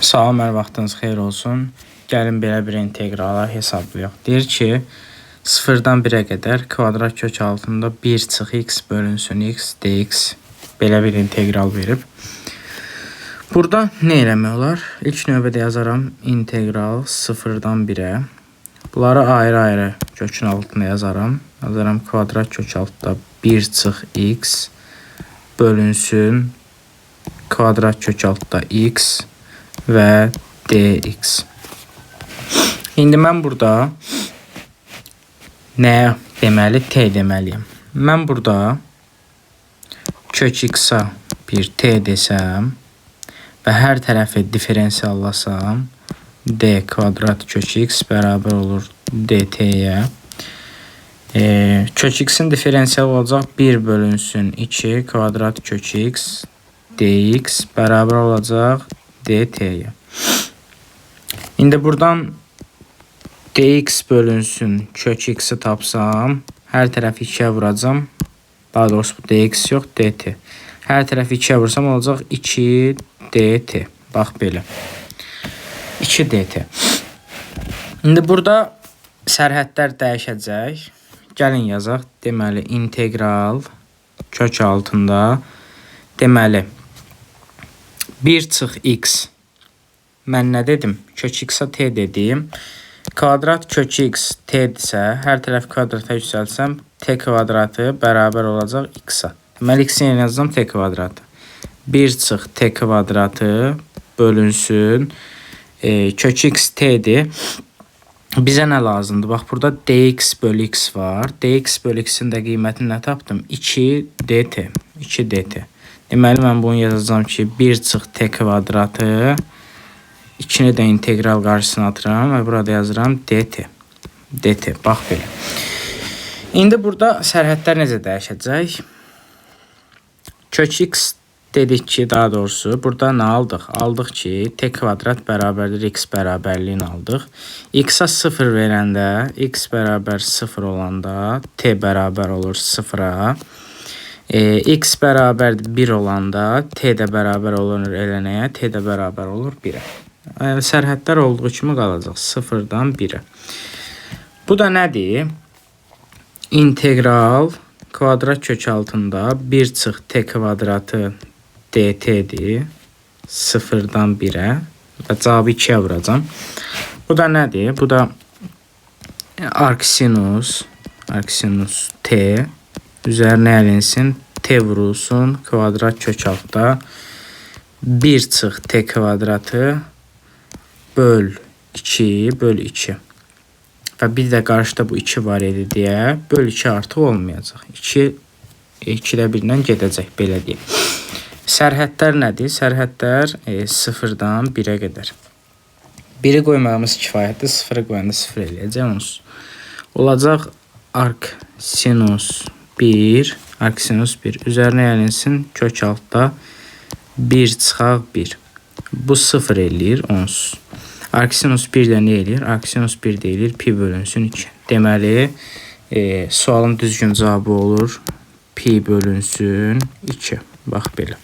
Salam, hər vaxtınız xeyir olsun. Gəlin belə bir inteqralı hesablayaq. Deyir ki, 0-dan 1-ə qədər kvadrat kök altında 1 çıx x bölünsün x dx belə bir integral verib. Burada nə eləmək olar? İlk növbədə yazaram integral 0-dan 1-ə. Bunları ayrı-ayrı kökün altına yazaram. Yazaram kvadrat kök altında 1 çıx x bölünsün kvadrat kök altında x və dx. İndi mən burada nə deməli? T deməliyəm. Mən burada kök x-a bir t desəm və hər tərəfi diferensiallasam d kvadrat kök x bərabər olur dt-yə. Kök x-in diferensial olacaq 1 bölünsün 2 kvadrat kök x dx bərabər olacaq dt-yə. İndi buradan dx bölünsün kök x-i tapsam, hər tərəfi 2-yə vuracam. Daha doğrusu bu dx yox, dt. Hər tərəfi 2-yə vursam olacaq 2 dt. Bax belə. 2 dt. İndi burada sərhədlər dəyişəcək. Gəlin yazaq. Deməli, integral kök altında deməli 1 çıx x. Mən nə dedim? Kök x-a t dedim. Kvadrat kök x t-dirsə, hər tərəf kvadrata yüksəlsəm, t kvadratı bərabər olacaq x-a. Deməli, x-in yazacağım t kvadratı. 1 çıx t kvadratı bölünsün. Kök x t-dir. Bizə nə lazımdır? Bax, burada dx bölü x var. Dx bölü x-in də qiymətini nə tapdım? 2 dt. 2 dt. Deməli, mən bunu yazacağım ki, 1 çıx t kvadratı, 2-ni də integral qarşısına atıram və burada yazıram dt. dt, bax belə. İndi burada sərhədlər necə dəyişəcək? Kök x dedik ki, daha doğrusu, burada nə aldıq? Aldıq ki, t kvadrat bərabərdir x bərabərliyini aldıq. X-a 0 verəndə, x bərabər 0 olanda, t bərabər olur 0-a. X bərabər 1 olanda t də bərabər olur elənəyə, t də bərabər olur 1-ə. Sərhədlər olduğu kimi qalacaq 0-dan 1-ə. Bu da nədir? İntegral kvadrat kök altında 1 çıx t kvadratı dt-dir 0-dan 1-ə və cavabı 2-yə vuracam. Bu da nədir? Bu da arcsinus t üzərinə əlinsin, t vurulsun, kvadrat kök altda 1 çıx t kvadratı böl 2 böl 2. Və bir də qarşıda bu 2 var idi deyə böl 2 artıq olmayacaq. 2-də 1-dən gedəcək, belə deyək. Sərhədlər nədir? Sərhədlər 0-dan 1-ə qədər. 1-i qoymağımız kifayətdir, 0-ı qoyanda 0 eləyəcək onsuz. Olacaq arcsinus 1, arcsinus 1 üzərinə əlinsin, kök altda 1 çıxaq 1. Bu 0 eləyir onsuz. Arcsinus 1 də nə eləyir? Arcsinus 1 deyilir pi bölünsün 2. Deməli, sualın düzgün cavabı olur pi bölünsün 2. Bax belə.